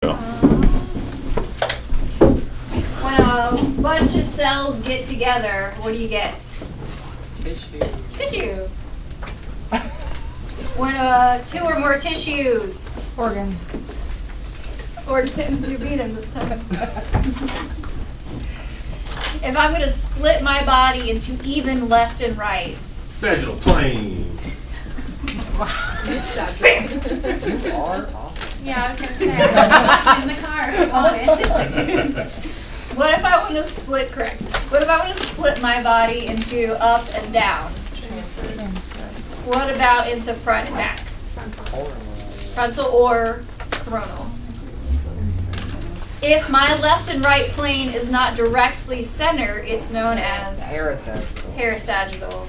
When a bunch of cells get together, what do you get? Tissue. When two or more tissues. Organ. You beat him this time. If I'm going to split my body into even left and right. Sagittal plane. You are awesome. Yeah, I was going to say, I'm in the car. What if I want to split, correct. What if I want to split my body into up and down? What about into front and back? Frontal or coronal. If my left and right plane is not directly centered, it's known as parasagittal.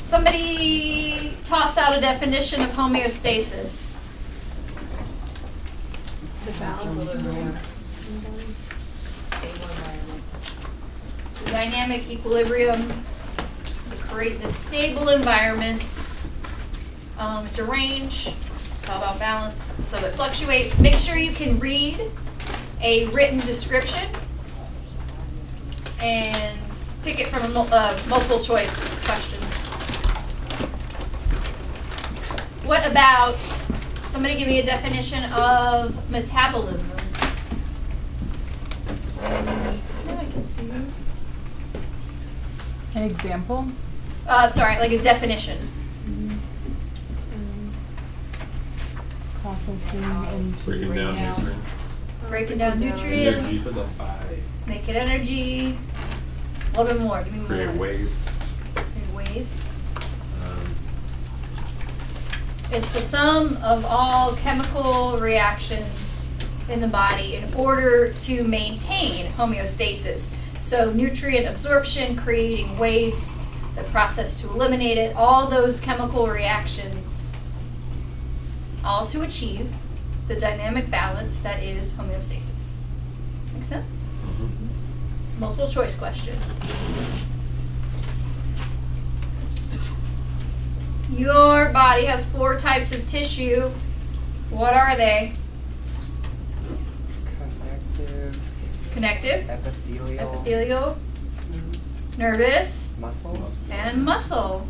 Somebody toss out a definition of homeostasis. The balance. Dynamic equilibrium to create this stable environment. It's a range. It's all about balance. So it fluctuates. Make sure you can read a written description and pick it from multiple choice questions. What about, somebody give me a definition of metabolism. An example? Sorry, like a definition. Processing into Breaking down nutrients. Breaking down Energy nutrients. for the body. Make it energy. A little bit more. Give me more. Create waste. Create waste. It's the sum of all chemical reactions in the body in order to maintain homeostasis. So nutrient absorption, creating waste, the process to eliminate it, all those chemical reactions, all to achieve the dynamic balance that is homeostasis. Make sense? Multiple choice question. Your body has 4 types of tissue. What are they? Connective, epithelial, nervous, and muscle.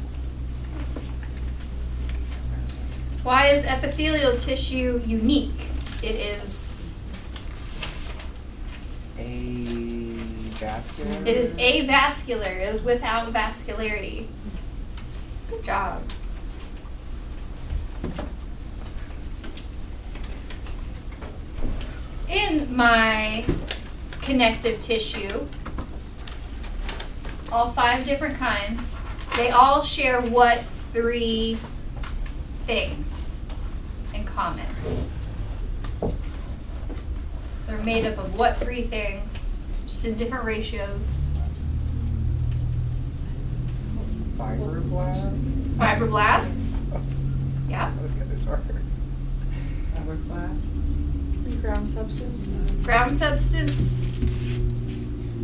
Why is epithelial tissue unique? It is avascular. It is avascular. It is without vascularity. Good job. In my connective tissue, all 5 different kinds, they all share what 3 things in common? They're made up of what 3 things, just in different ratios? Fibroblasts? Yeah. Ground substance. Ground substance.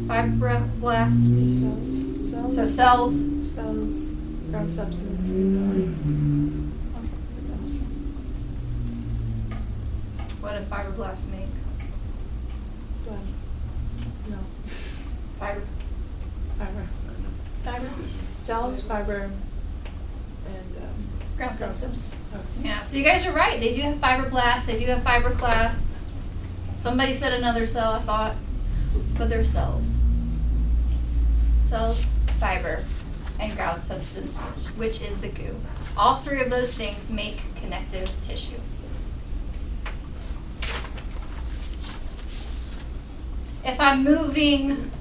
Fibroblasts. Cells. So cells. Cells. Ground substance. What do fibroblasts make? No. Fiber. Fiber. Cells, fiber, and Ground substance. Okay. Yeah, so you guys are right. They do have fibroblasts. They do have fibroclasts. Somebody said another cell, I thought, but they're cells. Cells, fiber, and ground substance, which is the goo. All 3 of those things make connective tissue. If I'm moving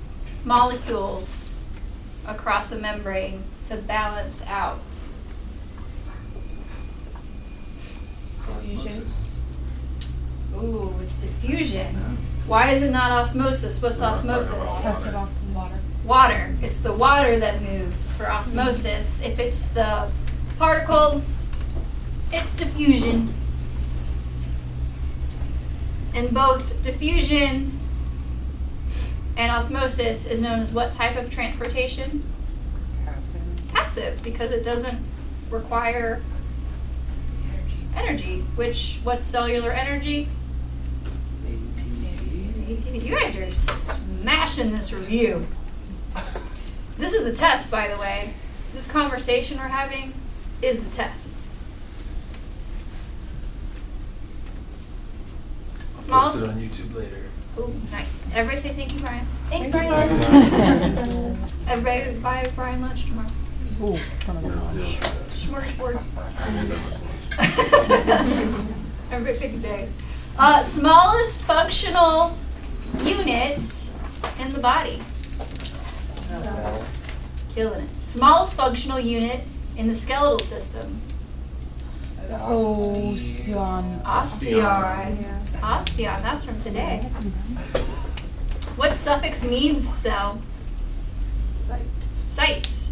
molecules across a membrane to balance out, Diffusion. ooh, it's diffusion. Why is it not osmosis? What's osmosis? Acid, oxygen, water. Water. It's the water that moves for osmosis. If it's the particles, it's diffusion. And both diffusion and osmosis is known as what type of transportation? Passive, because it doesn't require energy. What's cellular energy? ATP. You guys are smashing this review. This is the test, by the way. This conversation we're having is the test. I'll post it on YouTube later. Oh, nice. Everybody say thank you, Brian. Thanks, Thank Brian. you. Everybody buy Brian lunch tomorrow. Ooh, front of the Yeah. Smorgasbord. I need that much lunch. Everybody pick a day. Smallest functional unit in the body. Killing it. Smallest functional unit in the skeletal system. Osteon. Osteon. Yeah. Osteon, that's from today. What suffix means cell? Site. Site.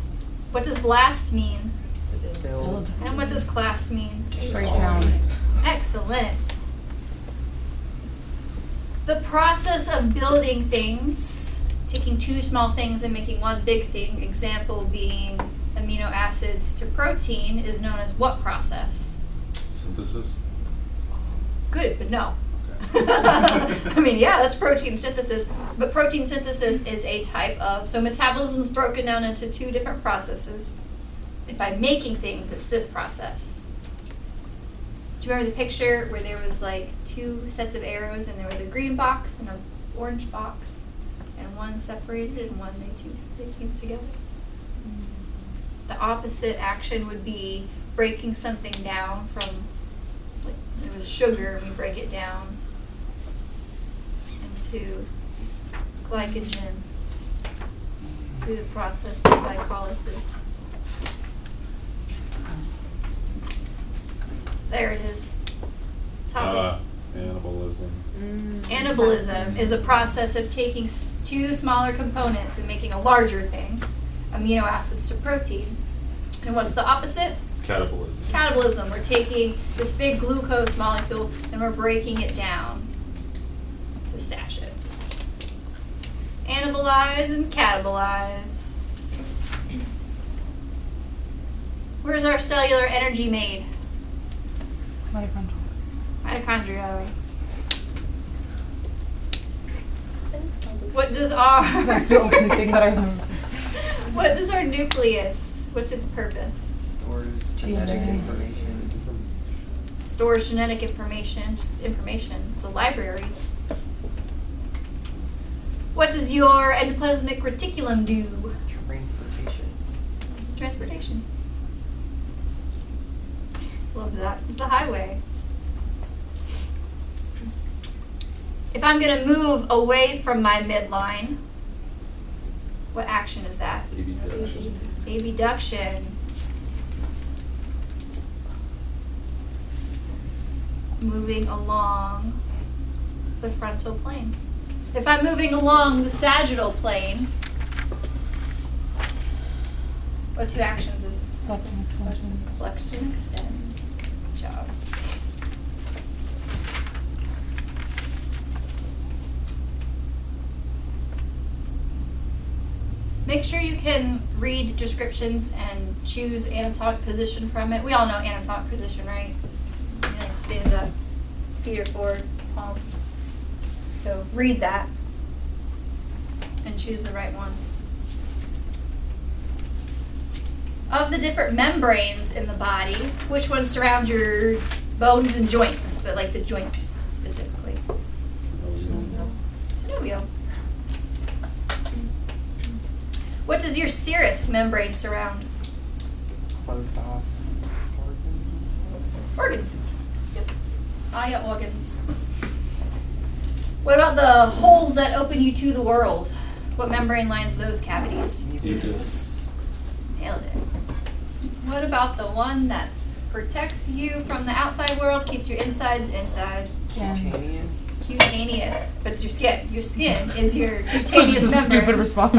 What does blast mean? Build. And what does class mean? Breakdown. Excellent. The process of building things, taking two small things and making one big thing, example being amino acids to protein, is known as what process? Synthesis? Good, but no. I mean, yeah, that's protein synthesis, but protein synthesis is a type of, so metabolism is broken down into two different processes. If I'm making things, it's this process. Do you remember the picture where there was like two sets of arrows and there was a green box and an orange box, and one separated and one they came together? The opposite action would be breaking something down from, like, it was sugar, and we break it down into glycogen through the process of glycolysis. There it is. Top Anabolism. Anabolism is a process of taking two smaller components and making a larger thing, amino acids to protein. And what's the opposite? Catabolism. Catabolism. We're taking this big glucose molecule and we're breaking it down to stash it. Anabolize and catabolize. Where's our cellular energy made? Mitochondria. Mitochondria. What does our That's the only thing that I know. what does our nucleus? What's its purpose? Stores genetic DNA. information. Stores genetic information. Just information. It's a library. What does your endoplasmic reticulum do? Transportation. Transportation. Love that. It's the highway. If I'm going to move away from my midline, what action is that? Abduction. Abduction. Moving along the frontal plane. If I'm moving along the sagittal plane, what two actions is it? Flexion extension. Flexion and extend. Good job. Make sure you can read descriptions and choose anatomic position from it. We all know anatomic position, right? You like stand up, feet are forward, palms. So read that and choose the right one. Of the different membranes in the body, which ones surround your bones and joints, but like the joints specifically? Synovial. What does your serous membrane surround? Closed off. Organs. Yep. Ah, yeah, organs. What about the holes that open you to the world? What membrane lines those cavities? Mucus. Nailed it. What about the one that protects you from the outside world, keeps your insides inside? Cutaneous. Cutaneous. But it's your skin. Your skin is your That's cutaneous just a membrane. stupid response.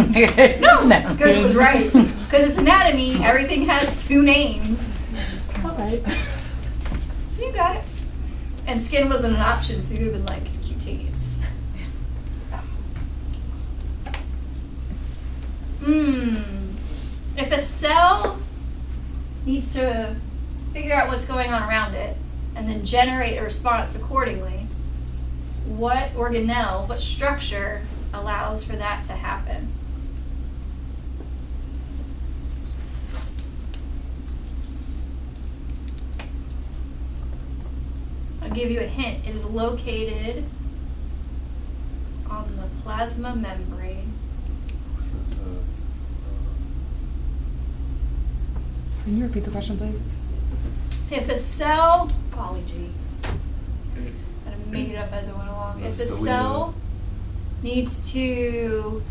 No, That's because it was good. right. Because it's anatomy, everything has two names. Alright. So you got it. And skin wasn't an option, so you would have been like cutaneous. If a cell needs to figure out what's going on around it, and then generate a response accordingly, what organelle, what structure allows for that to happen? I'll give you a hint. It is located on the plasma membrane. Can you repeat the question, please? If a cell, golly gee, I made it up as I went along. If a cell needs to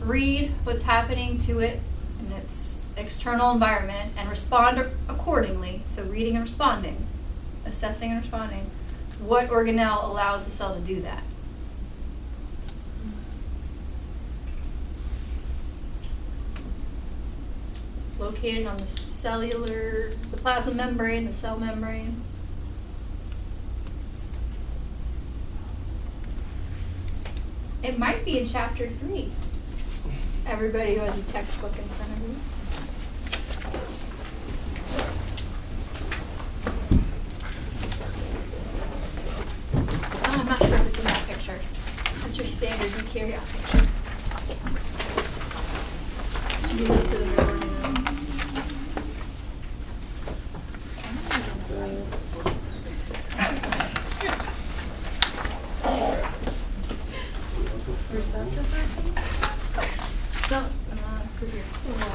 read what's happening to it in its external environment and respond accordingly, so reading and responding, assessing and responding, what organelle allows the cell to do that? Located on the plasma membrane, the cell membrane. It might be in chapter 3. Everybody who has a textbook in front of you. Oh, I'm not sure if it's in that picture. That's your standard eukaryote picture. Should be listed in the organelles. Receptor protein?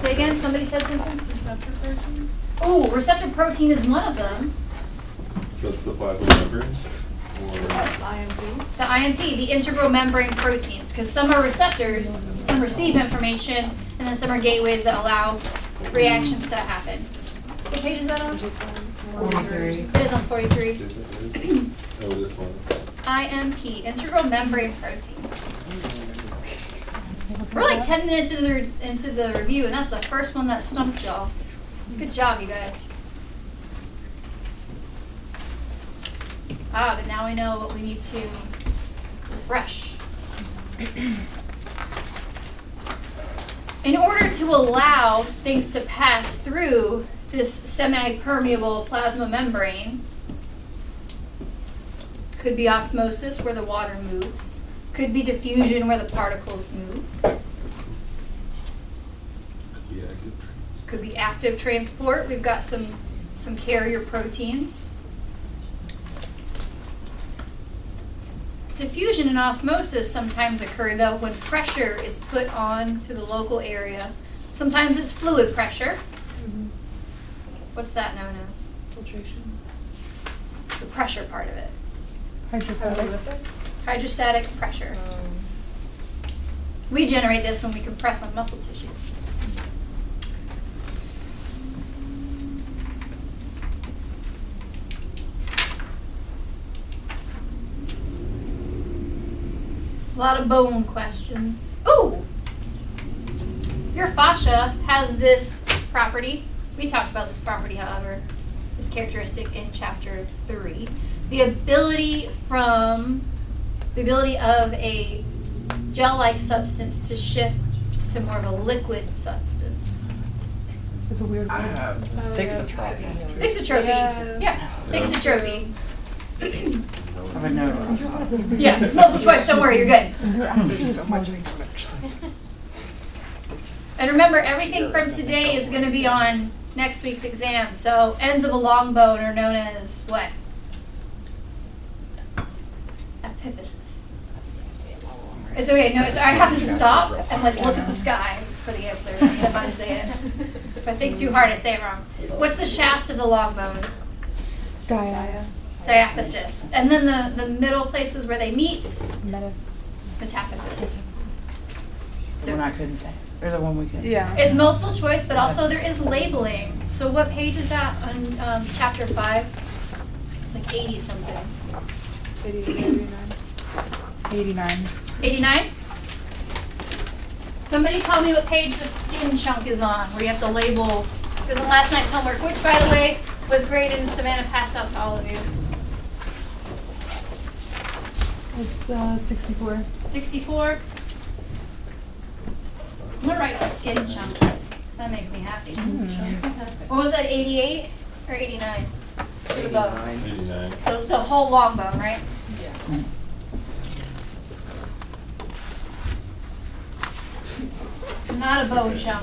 Say again, somebody said something? Receptor protein? Oh, receptor protein is one of them. So it's the plasma membrane? Or IMP? The IMP, the integral membrane proteins, because some are receptors, some receive information, and then some are gateways that allow reactions to happen. What page is that on? 43. It is on 43. oh, this one. IMP, integral membrane protein. We're like 10 minutes into the review, and that's the first one that stumped y'all. Good job, you guys. But now we know what we need to refresh. In order to allow things to pass through this semi-permeable plasma membrane, could be osmosis where the water moves, could be diffusion where the particles move, could be active transport. We've got some carrier proteins. Diffusion and osmosis sometimes occur, though, when pressure is put on to the local area. Sometimes it's fluid pressure. What's that known as? Filtration. The pressure part of it. Hydrostatic. Hydrostatic pressure. We generate this when we compress on muscle tissue. A lot of bone questions. Ooh! Your fascia has this property. We talked about this property, however, this characteristic in chapter 3. The ability of a gel-like substance to shift to more of a liquid substance. It's a weird word. Thixotropy. Thixotropy. Yes. Yeah, thixotropy. I would know. Yeah, multiple choice, don't worry, you're good. You're actually There's so much smarter. information. And remember, everything from today is going to be on next week's exam. So ends of a long bone are known as what? Epiphysis. It's okay. No, it's. I have to stop and like look at the sky for the answer. Instead of I say it. If I think too hard, I say it wrong. What's the shaft of the long bone? Dia. Diaphysis. And then the middle places where they meet, Meta. metaphysis. The one I couldn't say. Or the one we could. Yeah. It's multiple choice, but also there is labeling. So what page is that on chapter 5? It's like 80 something. 89. 89. 89? Somebody tell me what page the skin chunk is on, where you have to label. Because in last night's homework, which by the way was graded and Savannah passed out to all of you. It's 64. 64. I'm gonna write skin chunk. That makes me happy. What was that, 88 or 89? to the bone. 89. The whole long bone, right? Yeah. Not a bone shown.